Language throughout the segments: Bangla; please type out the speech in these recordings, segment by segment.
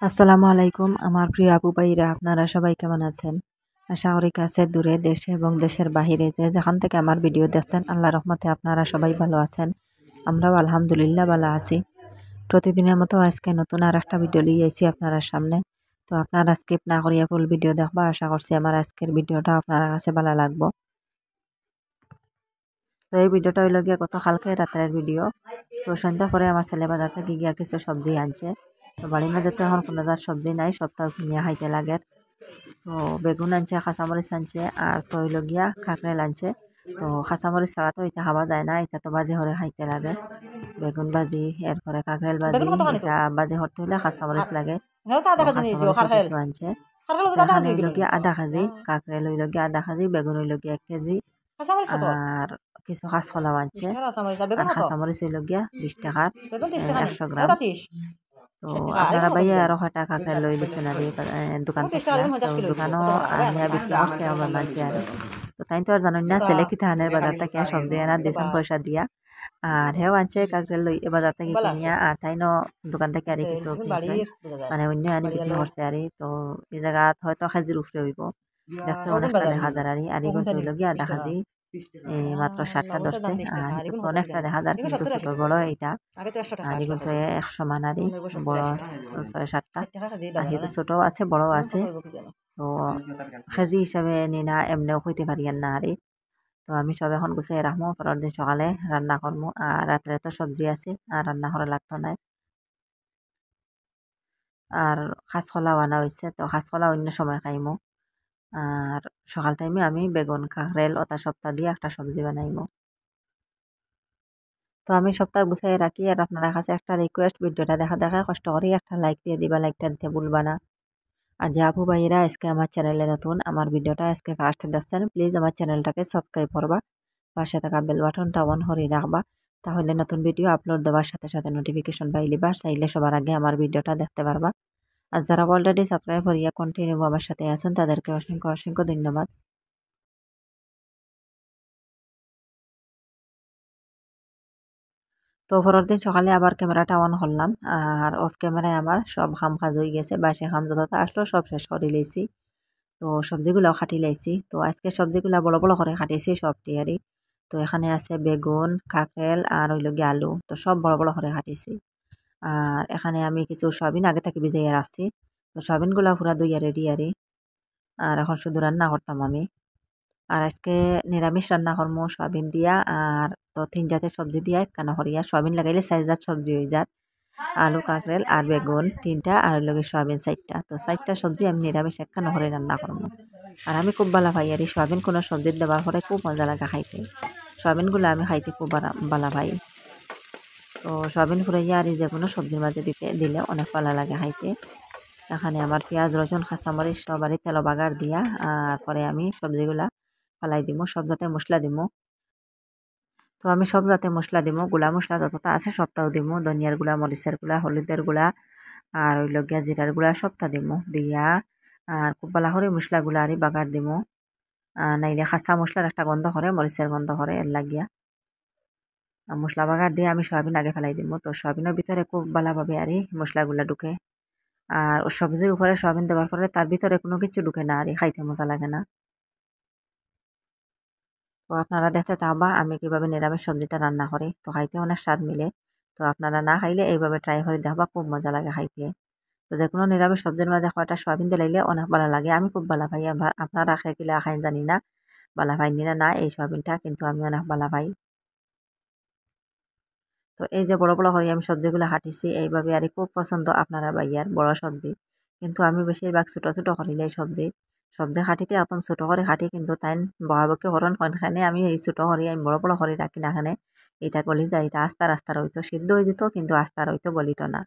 আসসালামু আলাইকুম আমার প্রিয় আপু ভাইরা, আপনারা সবাই কেমন আছেন? আশা করি কাছে দূরে দেশে এবং দেশের বাহিরে যে যেখান থেকে আমার ভিডিও দেখছেন আল্লাহ রহমতে আপনারা সবাই ভালো আছেন। আমরাও আলহামদুলিল্লাহ ভালো আছি। প্রতিদিনের মতো আজকে নতুন আর একটা ভিডিও নিয়ে এসেছি আপনারা সামনে। তো আপনারা স্কিপ না করিয়া ফুল ভিডিও দেখবা। আশা করছি আমার আজকের ভিডিওটা আপনার কাছে ভালো লাগবো। তো এই ভিডিওটা হইল গিয়ে গত কালকে রাতের ভিডিও। তো সন্ধ্যা পরে আমার ছেলে বাজার থেকে গিয়া কিছু সবজি আনছে। তো বাড়ির মধ্যে তো এখন কোনো সবজি নাই, সপ্তাহ কিনিয়া খাইতে লাগে। তো বেগুন আনছে, কাঁচামরিচ আনছে, আর তো হইল গিয়া কাঁকড়েল আনছে। তো কাঁচামরিচ ছাড়া তো এটা খাওয়া যায় না, এটা তো বাজে হরে খাইতে লাগে। বেগুন ভাজি, এরপরে কাঁকড়েল ভাজি, এটা বাজে হরতে হলে কাঁচামরিচ লাগে। তো কাঁচামরিচও কিছু আনছে। তো এখানে হইল গিয়া আধা কেজি কাঁকড়েল, হইল গিয়া আধা কেজি, বেগুন হইল গিয়া 1 কেজি, আর কিছু কাঁচকলাও আনছে। আর কাঁচামরিচ হইল গিয়া 20 টাকার 100 গ্রাম। তো আপনারা ভাইয়া আরো কয়টা কাঁকড়া লই দিচ্ছেন আর দোকান থেকে। তো দোকানও আনিয়া বিক্রি করছে আমার মানছে আর। তো তাই তো আর জানেন না, ছেলে কি থানের বাজার থেকে সবজি আনা দিয়েছেন পয়সা দিয়া। আর হেও আনছে কাঁকড়া লই বাজার থেকে কিনিয়া, আর তাই ন দোকান থেকে আর কিছু কিনছে, মানে অন্য আনি বিক্রি করছে আর। তো এই জায়গা হয়তো কেজির উপরে হইব, দেখতে অনেকটা দেখা যায় আর। আর এগুলো হইল গিয়া আধা কেজি মাত্র 60টা ধরছে। আর এটা তো অনেকটা দেখা যায়, কিন্তু ছোট বড় এইটা। আর এগুলো তো 100 মানারি, বড় 6-7টা। আর এটা ছোট আছে বড় আছে। তো কেজি হিসাবে নিনা এমনিও হইতে পারি না আর। তো আমি সব এখন গুছিয়ে রাখবো, পরের দিন সকালে রান্না করবো। আর রাত্রে তো সবজি আছে, আর রান্না করা লাগতো না। আর কাঁচকলাও আনা হয়েছে, তো কাঁচকলা অন্য সময় খাইমো। আর সকাল টাইমে আমি বেগুন কাঁকরেল ওটা সপ্তাহ দিয়ে একটা সবজি বানাইমো। তো আমি সপ্তাহ গুছিয়ে রাখি। আর আপনার কাছে একটা রিকোয়েস্ট, ভিডিওটা দেখা দেখা কষ্ট করে একটা লাইক দিয়ে দিবা, লাইকটা দিতে ভুলবা না। আর যে আপু ভাইয়েরা আজকে আমার চ্যানেলে নতুন, আমার ভিডিওটা আজকে ফার্স্ট দেখছেন, প্লিজ আমার চ্যানেলটাকে সাবস্ক্রাইব করবা, পাশে থাকা বেল বাটনটা অন করে রাখবা। তাহলে নতুন ভিডিও আপলোড দেওয়ার সাথে সাথে নোটিফিকেশন পাইলিবা, চাইলে সবার আগে আমার ভিডিওটা দেখতে পারবা। আর যারা অলরেডি সাবস্ক্রাইব করিয়া কন্টিনিউ আমার সাথে আছেন তাদেরকে অসংখ্য অসংখ্য ধন্যবাদ। তো পরের দিন সকালে আবার ক্যামেরাটা অন করলাম, আর অফ ক্যামেরায় আমার সব খাম কাজ হয়ে গেছে, বাসে খাম যতটা আসলো সব শেষ করে লইছি। তো সবজিগুলাও কাটি লাইছি। তো আজকে সবজিগুলা বড় বড় করে কাটিছি সবটি আরই। তো এখানে আছে বেগুন, কাঁকরেল, আর হইল গিয়ে আলু। তো সব বড় বড় করে কাটিছি। আর এখানে আমি কিছু সয়াবিন আগে থেকে ভিজাইয়া রাখছি। তো সয়াবিনগুলা পুরা ধুইয়া রেডি আরই। আর এখন শুধু রান্না করতাম আমি। আর আজকে নিরামিষ রান্না করবো সয়াবিন দিয়া। আর তো 3 জাতের সবজি দিয়া একখানা করিয়া, সয়াবিন লাগাইলে 4 জাত সবজি হয়ে যায়। আলু, কাঁকরেল আর বেগুন 3টা, আর লগে সয়াবিন 4টা। তো 4টা সবজি আমি নিরামিষ একখানা করে রান্না করবো। আর আমি খুব ভালো পাই আর এই সয়াবিন কোনো সবজির দেওয়ার পরে খুব মজা লাগে খাইতে। সয়াবিনগুলো আমি খাইতে খুব ভালো পাই। তো সয়াবিন ফুরাইয়া আর যে কোনো সবজির মাঝে দিলে অনেক ভালো লাগে খাইতে। এখানে আমার পেঁয়াজ, রসুন, কাঁচামরিচ সবারই তেল বাগার দিয়া, আর পরে আমি সবজিগুলা ফালাই দিমু, সব যাতে মশলা দিমু। তো আমি সব যাতে মশলা দিমু, গুলা মশলা যতটা আছে সবটাও দিমু, ধনিয়ার গুঁড়া, মরিচের গুঁড়া, হলুদের গুঁড়া, আর ওই লগিয়া জিরার গুঁড়া সবটা দিমু দিয়া। আর খুব ভালো করে মশলাগুলা আর বাগার দিমু। নাইলে খাঁচা মশলার একটা গন্ধ করে, মরিচের গন্ধ করে, এর লাগিয়া মশলা বাগার দিয়ে আমি সয়াবিন আগে ফেলাই দিমু। তো সয়াবিনের ভিতরে খুব ভালোভাবে আর মশলাগুলা ঢুকে। আর ও সবজির উপরে সয়াবিন দেওয়ার পরে তার ভিতরে কোনো কিছু ঢুকে না, আর খাইতে মজা লাগে না। তো আপনারা দেখতে থাকবা আমি কিভাবে নিরামিষ সবজিটা রান্না করি, তো খাইতে অনেক স্বাদ মিলে। তো আপনারা না খাইলে এইভাবে ট্রাই করে দেখবা, খুব মজা লাগে খাইতে। তো যে কোনো নিরামিষ সবজির মাঝে কয়টা সয়াবিন দিলাইলে অনেক ভালো লাগে, আমি খুব ভালো পাই। আপনারা খাই কিলা খাই জানি না, ভালো পাইনি না না এই সয়াবিনটা, কিন্তু আমি অনেক ভালো পাই। তো এই যে বড় বড় করে আমি সবজিগুলো হাঁটিছি এইভাবে, আর খুব পছন্দ আপনারা ভাইয়ার বড় সবজি। কিন্তু আমি বেশিরভাগ ছোট ছোট করিলে সবজি সবজি হাঁটিতে একদম ছোট করে হাঁটি, কিন্তু তাই বহাবকে হরণ খানে আমি এই ছোট করি, আমি বড় বড় করে রাখি না খানে। এটা গলি যায়, এটা আস্তার আস্তার হইতো, সিদ্ধ হয়ে যেত কিন্তু আস্তার হইতো, গলিত না।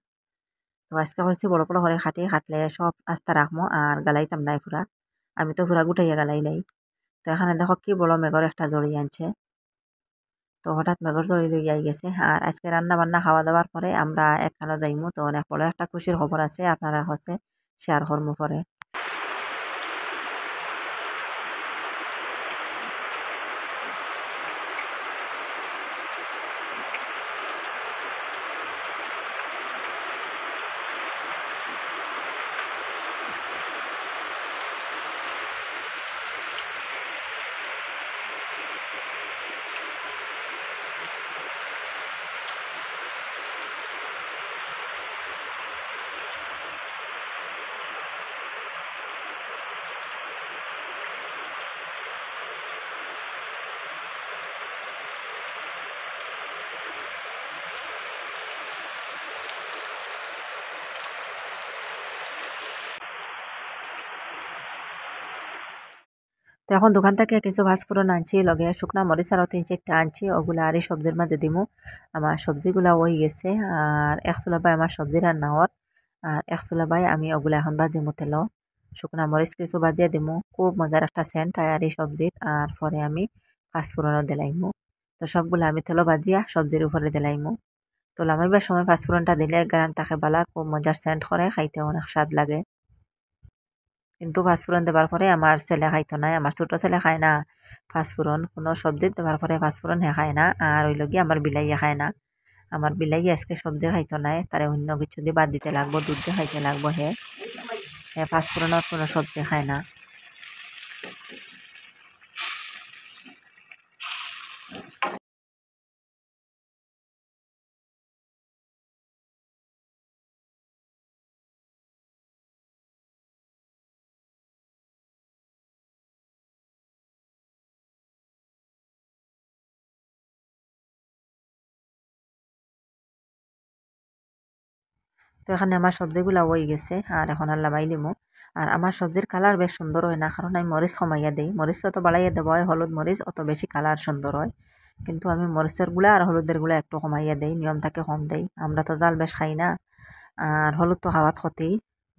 তো আজকে হয়েছে বড় বড় করে হাঁটলে সব আস্তা রাখবো, আর গালাইতাম নাই পুরা। আমি তো পুরা গুটাইয়া গালাই নাই। তো এখানে দেখো কি বড় মেঘর একটা জড়িয়ে আনছে। তো হঠাৎ মেঘর জড়ি লইয়াই গেছে। আর আজকে রান্না বান্না খাওয়া দাওয়ার পরে আমরা একখানা যাইমু। তো অনেক বড় একটা খুশির খবর আছে, আপনারা হচ্ছে শেয়ার করবো পরে। তো এখন দোকান থেকে কিছু ভাজফোড়ন আনছি, লগে শুকনা মরিচ আরও 3-4টা আনছি, ওগুলা আর এই সবজির মাঝে দিমু। আমার সবজিগুলা হয়ে গেছে, আর এক চুলা বাই আমার সবজি রান্না হওয়ার, আর এক চুলা বাই আমি ওগুলা এখন ভাজিমু তেল। শুকনা মরিচ কিছু ভাজিয়ে দিমু, খুব মজার একটা সেন্ট হয় আর এই সবজির। আর পরে আমি পাঁচফোড়নও দিলাইমু। তো সবগুলা আমি তেল ভাজিয়া সবজির উপরে দিলাইমু। তো লামাইবার সময় পাঁচফোড়নটা দিলে গারান থাকে বালা, খুব মজার সেন্ট করে, খাইতে অনেক স্বাদ লাগে। কিন্তু পাঁচফোড়ন দেবার পরে আমার ছেলে খাইতো নাই, আমার ছোট ছেলে খায় না পাঁচফোড়ন, কোনো সবজিত দেবার পরে পাঁচফোড়ন হে খায় না। আর ওই লগে আমার বিলাইয়ে খায় না, আমার বিলাইয়ে আজকে সবজি খাইতো নাই, তারে অন্য কিছু দিয়ে বাদ দিতে লাগবো, দুধ দিয়ে খাইতে লাগবো। হে হে পাঁচফোড়নের কোনো সবজি খায় না। তো এখানে আমার সবজিগুলা হয়ে গেছে, আর এখন আর লামাই লিমু। আর আমার সবজির কালার বেশ সুন্দর হয় না, কারণ আমি মরিচ কমাইয়া দিই, মরিচ অত বাড়াইয়া দেবো হয়, হলুদ মরিচ অত বেশি কালার সুন্দর হয়, কিন্তু আমি মরিচের গুলা আর হলুদের গুলা একটু কমাইয়া দেই, নিয়ম থাকে কম দেই, আমরা তো জাল বেশ খাই না। আর হলুদ তো খাওয়াত ক্ষতি,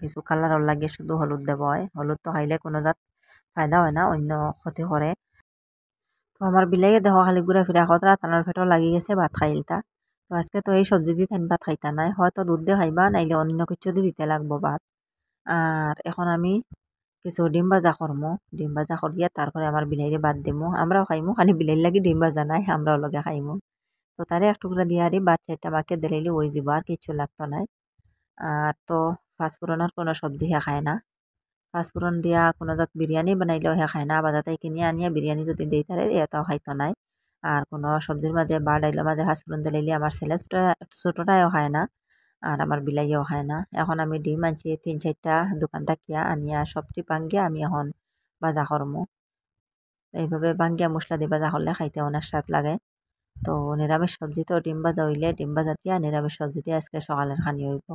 কিছু কালারর লাগে শুধু হলুদ দেবো হয়, হলুদ তো খাইলে কোনো জাত ফায়দা হয় না, অন্য ক্ষতি করে। তো আমার বিলাইয়ে দেহ খালি ঘুরে ফিরে খতরা তানোর পেটও লাগি গেছে ভাত খাইলতা। তো আজকে তো এই সবজি দিয়ে তাই ভাত খাইতা নাই, হয়তো দুধ দিয়ে খাইবা, নাইলে অন্য কিছু দিয়ে দিতে লাগবো ভাত। আর এখন আমি কিছু ডিম ভাজা করমু, ডিম ভাজা করিয়া তারপরে আমার বিলাইরে ভাত দিমু, আমরাও খাইমু, খালি বিলাইর লাগি ডিম ভাজা নাই, আমরাও লগে খাইমু। তো তারে এক টুকরা দিয়ে আরি ভাত চারটা মাকে দিলাইলে ওই যাব, আর কিছু লাগতো নাই। আর তো ফাঁসফোড়নের কোনো সবজি হে খায় না, পাঁচফোড়ন দিয়া কোনো জাত বিরিয়ানি বানাইলেও হে খায় না, বাজাতে কিনে আনিয়া বিরিয়ানি যদি দেই তারে এটাও খাইতো নাই। আর কোনো সবজির মাঝে বা ডাইলের মাঝে পাঁচফোড়ন দিলাইলে আমার ছেলে ছোটটাও খায় না, আর আমার বিলাইও খায় না। এখন আমি ডিম আনছি 3-4টা দোকান থাকিয়া আনিয়া সবজি ভাঙ্গিয়া আমি এখন ভাজা করমু। এইভাবে ভাঙ্গিয়া মশলা দিয়ে ভাজা করলে খাইতে অনেক স্বাদ লাগে। তো নিরামিষ সবজি তো ডিম ভাজা হইলে ডিম ভাজা দিয়া নিরামিষ সবজি দিয়ে আজকে সকালের খানি হইব।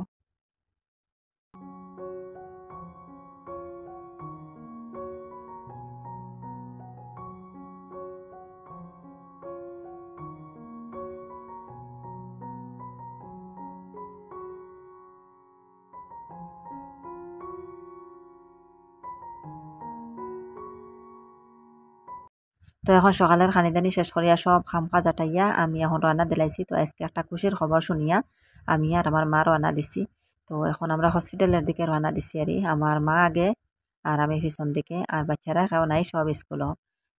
তো এখন সকালের খানিদানি শেষ করিয়া সব কাম কাজ আটাইয়া আমি এখন রান্না দিলাইছি। তো আজকে একটা খুশির খবর শুনিয়া আমি আর আমার মা রান্না দিছি। তো এখন আমরা হসপিটালের দিকে রান্না দিছি, আর আমার মা আগে আর আমি পিছন দিকে, আর বাচ্চারা কেউ নাই, সব স্কুলও।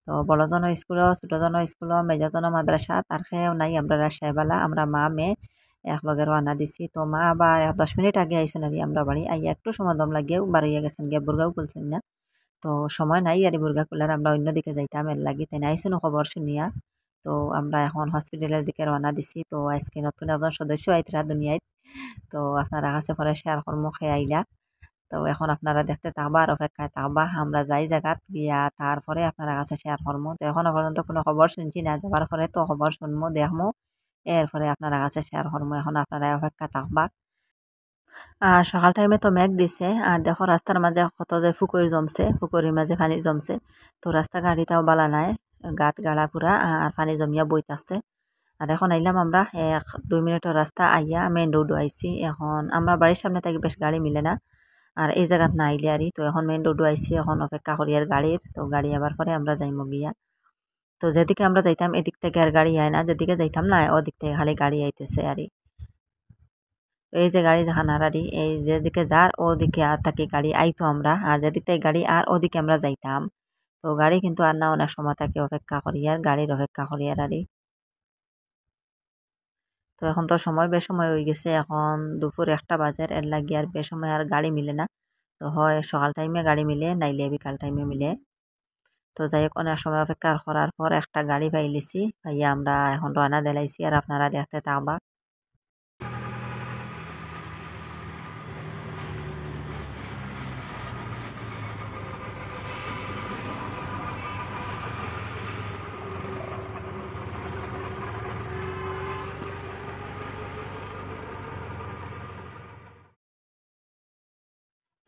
তো বড়জনও স্কুলও, ছোটজনও স্কুলও, মেজজনও মাদ্রাসা, তার খেয়েও নাই, আমরা রাজশাহীবালা, আমরা মা মেয়ে একলগে রান্না দিছি। তো মা আবার 10 মিনিট আগে আইসেন আর আমরা বাড়ি আইয়া একটু সময় দম লাগিয়েও বাড়িয়ে গেছেন গিয়া, বুর্গাও খুলছেন না। তো সময় নাই আর বুর্গা কুলার আমরা অন্যদিকে যাইতাম, এর লাগি তাই আইসেন খবর শুনিয়া। তো আমরা এখন হসপিটালের দিকে রওনা দিছি। তো আজকে নতুন একজন সদস্য আইতরা দুনিয়ায়, তো আপনারা কাছে পরে শেয়ার কর্ম খেয়ে আইলা। তো এখন আপনারা দেখতে থাকবা আর অপেক্ষায় থাকবা, আমরা যাই জায়গাত গিয়া তারপরে আপনারা কাছে শেয়ার করবো। তো এখনো পর্যন্ত কোনো খবর শুনছি না, যাবার পরে তো খবর শুনবো, দেখবো, এরপরে আপনারা কাছে শেয়ার করবো। এখন আপনারা অপেক্ষা থাকবা। আর সকাল টাইমে তো মেঘ দিছে, আর দেখো রাস্তার মাঝে কত যে ফুকুর জমছে, ফুকুরের মাঝে পানি জমছে। তো রাস্তা গাড়িটাও বালা নাই, গাত গাড়া পুরা, আর পানি জমিয়া বইতাছে। আর এখন আইলাম আমরা 1-2 মিনিটের রাস্তা আইয়া মেইন রোড আইছি। এখন আমরা বাড়ির সামনে থেকে বেশ গাড়ি মিলে না, আর এই জায়গাত না আইলে আরই। তো এখন মেইন রোড আইছি, এখন অপেক্ষা করি আর গাড়ির, তো গাড়ি আবার পরে আমরা যাইমু গিয়া। তো যেদিকে আমরা যাইতাম এদিক থেকে আর গাড়ি আয় না, যেদিকে যাইতাম না ওদিক থেকে খালি গাড়ি আইতেছে আরই। তো এই যে গাড়ি যাহান হারারি, এই যেদিকে যার ওদিকে আর থাকি গাড়ি আইতো আমরা, আর যেদিক থেকে গাড়ি আর ওদিকে আমরা যাইতাম। তো গাড়ি কিন্তু আর না, অনেক সময় থাকে অপেক্ষা করি আর গাড়ির অপেক্ষা করি আরই। তো এখন তো সময় বেসময় হয়ে গেছে, এখন দুপুর 1টা বাজে, এর লাগি আর বেসময় আর গাড়ি মিলে না। তো হয় সকাল টাইমে গাড়ি মিলে, নাইলে বিকাল টাইমে মিলে। তো যাই হোক, অনেক সময় অপেক্ষা করার পর একটা গাড়ি পাইলিছি, পাইয়া আমরা এখন রওনা দিলাইছি, আর আপনারা দেখতে থাকবা।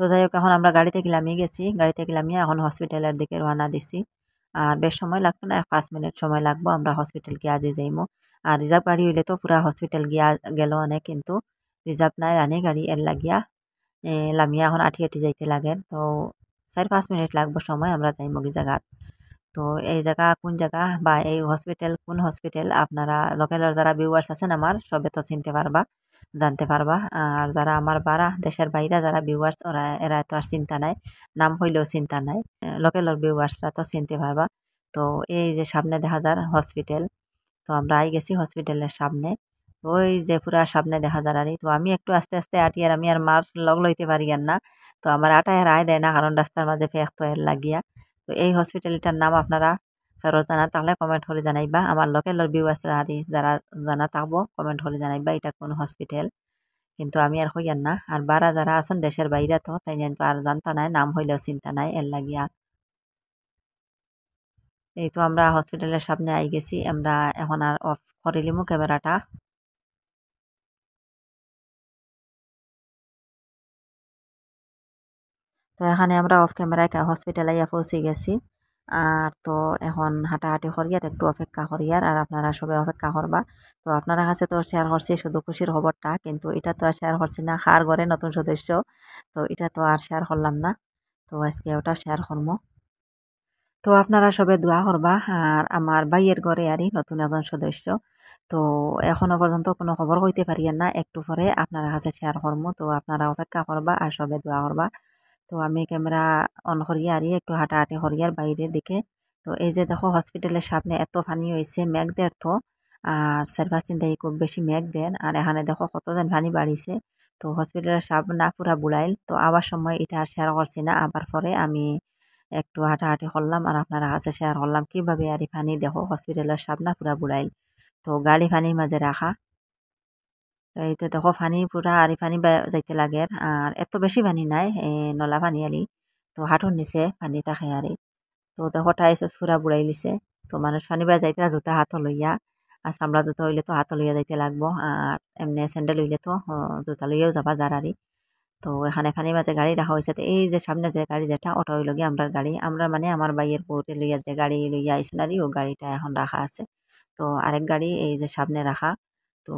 তো যাই হোক, এখন আমরা গাড়ি থেকে নামিয়ে গেছি, গাড়ি থেকে নামিয়ে এখন হসপিটালের দিকে রওনা দিছি। আর বেশ সময় লাগতো না, 5 মিনিট সময় লাগবো, আমরা হসপিটাল গিয়া আজই যাইমু। আর রিজার্ভ গাড়ি হইলে তো পুরা হসপিটাল গিয়া গেল অনেক, কিন্তু রিজার্ভ নাই, রানি গাড়ি এর লাগিয়া লামিয়া এখন আঠি আঠি যাইতে লাগে। তো 4-5 মিনিট লাগবো সময়, আমরা যাইমু গি জায়গাত। তো এই জায়গা কোন জায়গা বা এই হসপিটাল কোন হসপিটাল, আপনারা লোকালের যারা ভিউয়ার্স আছেন আমার, সবে তো চিনতে পারবা, জানতে পারবা। আর যারা আমার বারা দেশের বাইরে যারা ভিউয়ার্স, ওরা এরা তো আর চিন্তা নাই, নাম হইলেও চিন্তা নাই, লোকালের ভিউয়ার্সরা তো চিনতে পারবা। তো এই যে সামনে দেখা যার হসপিটাল, তো আমরা আই গেছি হসপিটালের সামনে। তো ওই যে পুরা সামনে দেখা যার আরই, তো আমি একটু আস্তে আস্তে আটি, আর আমি আর মার লগ লইতে পারি আর না। তো আমার আটা আর আয় দেয় না, কারণ রাস্তার মাঝে ফেক তো এর লাগিয়া। তো এই হসপিটালটার নাম আপনারা ফেরত জানা থাকলে কমেন্ট করে জানাইবা, আমার লোকালর ভিউয়ার্সরা আরই যারা জানা থাকবো কমেন্ট করে জানাইবা এটা কোন হসপিটাল। কিন্তু আমি আর হইয়ার না, আর বারা যারা আছেন দেশের বাইরে, তো তাই তো আর জানতা নাই, নাম হইলেও চিন্তা নাই এর লাগিয়া। এই তো আমরা হসপিটালের সামনে আই গেছি, আমরা এখন আর অফ করিলিমু ক্যামেরাটা। তো এখানে আমরা অফ ক্যামেরায় হসপিটালে ইয়া পৌঁছে গেছি। আর তো এখন হাঁটাহাঁটি করিয়ার একটু অপেক্ষা করিয়ার, আর আপনারা সবাই অপেক্ষা করবা। তো আপনারা কাছে তো শেয়ার করছি শুধু খুশির খবরটা, কিন্তু এটা তো আর শেয়ার করছি না খার ঘরে নতুন সদস্য, তো এটা তো আর শেয়ার করলাম না। তো আজকে ওটা শেয়ার করবো। তো আপনারা সবে দোয়া করবা, আর আমার ভাইয়ের ঘরে আরই নতুন একজন সদস্য। তো এখনো পর্যন্ত কোনো খবর হইতে পারি না, একটু পরে আপনারা কাছে শেয়ার করবো। তো আপনারা অপেক্ষা করবা আর সবে দোয়া করবা। তো আমি ক্যামেরা অন করিয়া আরি একটু হাঁটাহাঁটি করিয়ার বাইরের দিকে। তো এই যে দেখো হসপিটালের সামনে এত পানি হয়েছে, মেঘ দের তো, আর 4-5 দিন থেকে খুব বেশি মেঘ দেন, আর এখানে দেখো কতদিন পানি বাড়িছে। তো হসপিটালের সামনে পুরা বুড়াইল। তো আবার সময় এটা আর শেয়ার করছি না, আবার পরে আমি একটু হাঁটাহাঁটি করলাম আর আপনারা কাছে শেয়ার করলাম কিভাবে আর পানি দেখো হসপিটালের সামনে পুরা বুড়াইল। তো গাড়ি পানির মাঝে রাখা। তো এই তো দেখো পানি পুরা আরি পানি যাইতে লাগে, আর এত বেশি পানি নাই, নলা পানি আলি। তো হাঁটুর নিচে পানি থাকে আরি। তো দেখো টাইস পুরা বুড়াই লিছে। তো মানুষ পানি বাই যাইতে জুতা হাত লইয়া, আর চামড়া জুতা হইলে তো হাত লইয়া যাইতে লাগবো, আর এমনি স্যান্ডেল হইলে তো জুতা লইয়াও যাবা যারারি। তো এখানে পানির মাঝে গাড়ি রাখা হয়েছে। তো এই যে সামনে যে গাড়ি, যেটা ওটা হইল গিয়ে আমরা গাড়ি, আমরা মানে আমার বাইয়ের বউরে লইয়া যে গাড়ি লইয়া আইসেন আরি, ও গাড়িটা এখন রাখা আছে। তো আরেক গাড়ি এই যে সামনে রাখা। তো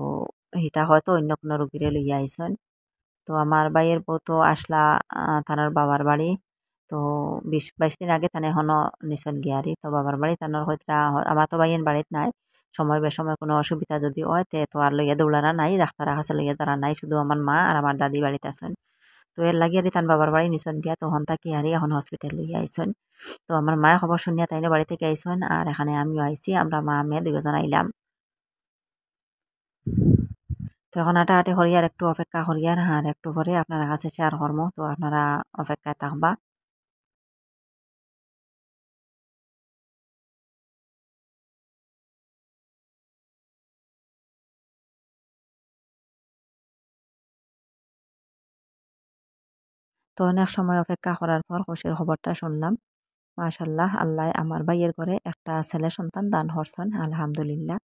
এটা হয়তো অন্য কোনো রুগীরে লইয়া আইসেন। তো আমার বাইয়ের বউ তো আসলা তানার বাবার বাড়ি। তো 20-22 দিন আগে তানে এখনো নিছন গিয়ারি, তো বাবার বাড়ি তানোর হয়তো আমার তো বাইয়ের বাড়িত নাই। সময় বেসময় কোনো অসুবিধা যদি হয় তে তো আর লইয়া দৌড়ানা নাই, ডাক্তারের কাছে লইয়া যারা নাই, শুধু আমার মা আর আমার দাদি বাড়িতে আছেন। তো এর লাগি আর তান বাবার বাড়ি নিছন গিয়া, তখন তাকি আর এখন হসপিটাল লইয়া আইসন। তো আমার মায়ের খবর শুনিয়া তাইলে বাড়ি থেকে আইসন, আর এখানে আমিও আইছি, আমরা মা মেয়ে দুজন আইলাম। তো এখন হাঁটাহাঁটি করিয়ার একটু অপেক্ষা করিয়ার, আর একটু পরে আপনারা কাছে শেয়ার করবো, তো আপনারা অপেক্ষায় থাকবা। তো অনেক সময় অপেক্ষা করার পর খুশির খবরটা শুনলাম। মাশাল্লাহ, আল্লাহ আমার ভাইয়ের ঘরে একটা ছেলে সন্তান দান করছেন, আলহামদুলিল্লাহ।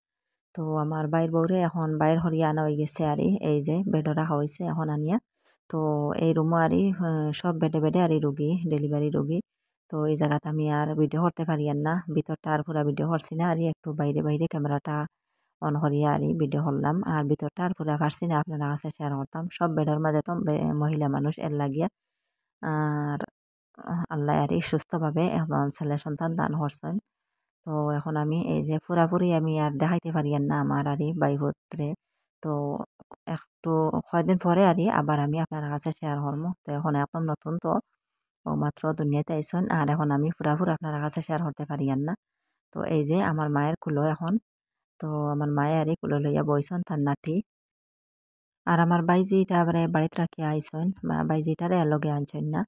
তো আমার বাইর বউরে এখন বাইর হরিয়া আনা হয়ে গেছে আরই, এই যে বেড রাখা হয়েছে এখন আনিয়া। তো এই রুমও আরই সব বেডে বেডে আরই রুগী, ডেলিভারি রুগী। তো এই জায়গাতে আমি আর ভিডিও করতে পারি আর না, ভিতরটা আর পুরা ভিডিও করছি না, আর একটু বাইরে বাইরে ক্যামেরাটা অন করিয়া আরই ভিডিও করলাম, আর ভিতরটা আর পুরা পারছি না আপনারা কাছে শেয়ার করতাম। সব বেডের মাঝে তো মহিলা মানুষ এর লাগিয়া। আর আল্লাহ আরই সুস্থভাবে একজন ছেলে সন্তান দান করছেন। তো এখন আমি এই যে পুরাপুরি আমি আর দেখাইতে পারি আর না আমার আরই বাইভত্রে। তো একটু কয়দিন পরে আরই আবার আমি আপনার কাছে শেয়ার করবো। তো এখন একদম নতুন তো, ও মাত্র দুনিয়াতে আইসন, আর এখন আমি পুরাপুরি আপনার কাছে শেয়ার করতে পারি আর না। তো এই যে আমার মায়ের কুলো এখন। তো আমার মায়ে আরই কুলো লইয়া বইসন তার নাতি। আর আমার বাইজিটা আবার বাড়িতে রাখিয়া আইসন, বাইজিটারে লগে আনছেন না।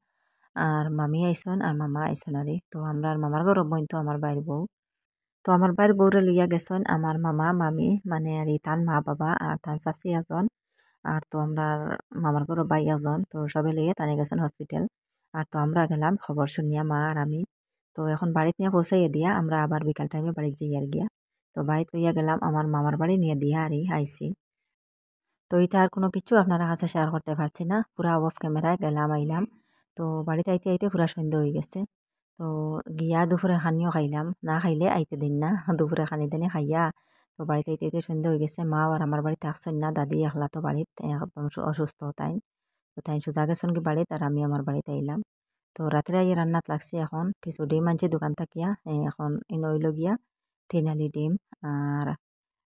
আর মামি আইসন আর মামা আইসন আরই। তো আমরা আর মামার ঘর বইন তো আমার বাইর বউ। তো আমার বাড়ির বউরে লইয়া গেছেন আমার মামা মামি, মানে আর তার মা বাবা আর তার চাচি একজন। আর তো আমরা মামার ঘরও বাই একজন, তো সবে লইয়া টানে গেছেন হসপিটাল। আর তো আমরা গেলাম খবর শুনিয়া মা আর আমি। তো এখন বাড়িতে নিয়ে পৌঁছাইয়া দিয়া আমরা আবার বিকাল টাইমে বাড়ি যাই আর গিয়া। তো বাড়িতে লইয়া গেলাম আমার মামার বাড়ি নিয়ে দিয়া আরই আইসি। তো এটা আর কোনো কিছু আপনারা কাছে শেয়ার করতে পারছি না, পুরা অফ ক্যামেরায় গেলাম আইলাম। তো বাড়িতে আইতে আইতে পুরা সন্ধ্যা হয়ে গেছে। তো গিয়া দুপুরে খানিও খাইলাম, না খাইলে আইতে দিন না। দুপুরে খানি দানি খাইয়া তো বাড়িতে আইতে আইতে সন্ধ্যা হয়ে গেছে। মাও আর আমার বাড়িতে আসছেন না, দাদি একলা তো বাড়িত একদম অসুস্থ তাই। তো তাই সোজা গেছেন কি বাড়িতে আর আমি আমার বাড়িতে আইলাম। তো রাত্রে আইয়ে রান্নাত লাগছে এখন কিছু ডিম আনছি দোকান থাকিয়া এখন ইনইল গিয়া 3 আলি ডিম আর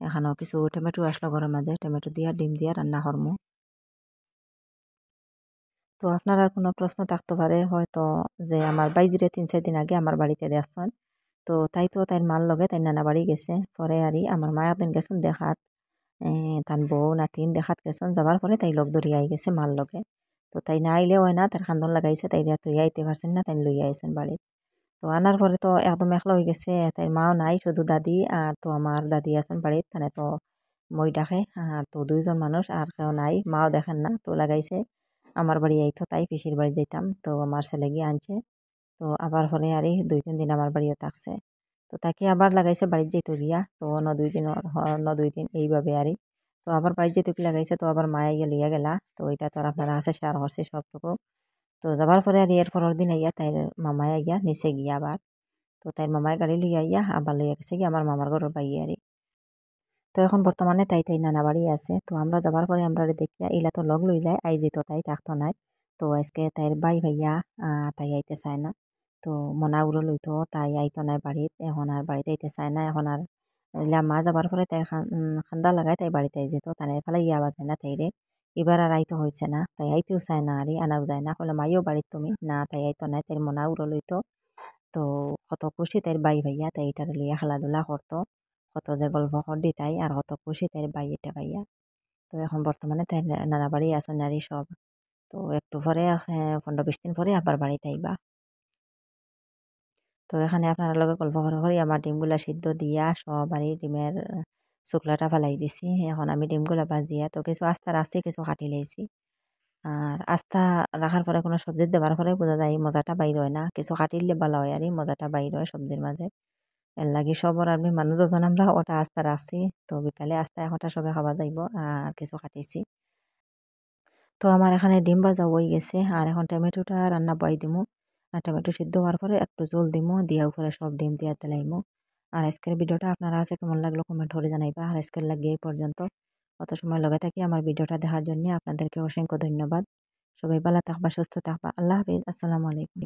এখানেও কিছু টমেটো আসলো ঘরের মাঝে, টমেটো দিয়া ডিম দিয়া রান্না করমু। তো আপনার আর কোনো প্রশ্ন থাকতে পারে হয়তো যে আমার বাইজিরে 3-4 দিন আগে আমার বাড়িতে দেখছেন। তো তাই তো তাইর মার লগে তাই নানা বাড়ি গেছে পরে আরই আমার মা একদিন গেছেন দেখাত তার বউ নাতিন দেখাত গেছেন যাবার পরে তাই লগ ধরিয়া আই গেছে মার লগে। তো তাই না আইলে হয় না তার খান্দন লাগাইছে তাই তুই আইতে পারছেন না তাই লইয়া আইছেন বাড়িত। তো আনার পরে তো একদম একলা হয়ে গেছে তাই মাও নাই শুধু দাদি আর তো আমার দাদি আছেন বাড়িত তানে তো মই ডাকে আর তো 2জন মানুষ আর কেউ নাই মাও দেখেন না তো লাগাইছে আমার বাড়ি আইতো তাই পিসির বাড়ি যাইতাম তো আমার ছেলে গিয়ে আনছে। তো আবার পরে আরই 2-3 দিন আমার বাড়িও থাকছে। তো তাকে আবার লাগাইছে বাড়িতে যেতে গিয়া তো অন্য 2 দিন অন্য 2 দিন এইভাবে আরই। তো আবার বাড়িতে যেতে লাগাইছে তো আবার মায়া গিয়ে লইয়া গেলা তো এটা তো আর আপনারা আছে শেয়ার করছে সবটুকু। তো যাবার পরে আর এর পরের দিন আইয়া তাইর মামাই আইয়া নিচে গিয়া আবার। তো তাইর মামাই গাড়ি লইয়া আইয়া আবার লইয়া গেছে গিয়া আমার মামার ঘরের বাইয়ে আরই। তো এখন বর্তমানে তাই নানা বাড়ি আছে। তো আমরা যাবার পরে আমরা দেখিয়া ইলা তো লগ লইলাই আই যেত তাই থাকতো নাই। তো আজকে তাইর বাই ভাইয়া তাই আইতে চায় না। তো মনাউরো লইতো তাই আইতো নাই বাড়িত এখন আর বাড়িতে আইতে চায় না এখন আর ইলা মা যাবার পরে তাই খান্দা লাগাই তাই বাড়িতে আই যেত তাই এফালে ইয়া বাজে না তাইরে এবার আর আইতো হয়েছে না তাই আইতেও চায় না আরই আনাও যায় না কলে মাইও বাড়িত তুমি না তাই আইতো নাই তাইর মনাউরো লইতো। তো কত খুশি তাইর বাই ভাইয়া তাই এটারে লইয়া খেলাধুলা করতো কত যে গল্প করদি তাই আর কত খুশি তাইর বাই এটা ভাইয়া। তো এখন বর্তমানে তাই নানা বাড়ি আছে নারী সব। তো একটু পরে 15-20 দিন পরে আবার বাড়িতে আইবা। তো এখানে আপনার লগে গল্প করে করে আমার ডিমগুলা সিদ্ধ দিয়া সবারই ডিমের শুকলাটা ফেলাই দিছি এখন আমি ডিমগুলা ভাজিয়া তো কিছু আস্তা রাখছি কিছু কাটি লাইছি। আর আস্থা রাখার পরে কোনো সবজি দেওয়ার পরে বোঝা যায় মজাটা বাইর হয় না কিছু কাটিলে ভালো হয় আর মজাটা বাইর হয় সবজির মাঝে। এর লাগি সবর আমি মানুষ যখন আমরা ওটা আস্তা রাখছি তো বিকালে আস্তা একটা সবে খাওয়া যাইব আর কিছু কাটিছি। তো আমার এখানে ডিম ভাজা হয়ে গেছে আর এখন টমেটোটা রান্না বয় দিমু আর টমেটো সিদ্ধ হওয়ার পরে একটু জল দিমু দিয়া উপরে সব ডিম দিয়া তেলাইমু। আর আজকের ভিডিওটা আপনারা আছে কেমন লাগলো কমেন্ট করে জানাইবা আর আজকের লাগিয়ে এই পর্যন্ত অত সময় লগে থাকি আমার ভিডিওটা দেখার জন্য আপনাদেরকে অসংখ্য ধন্যবাদ। সবাই ভালো থাকবা সুস্থ থাকবা আল্লাহ হাফিজ আসসালামু আলাইকুম।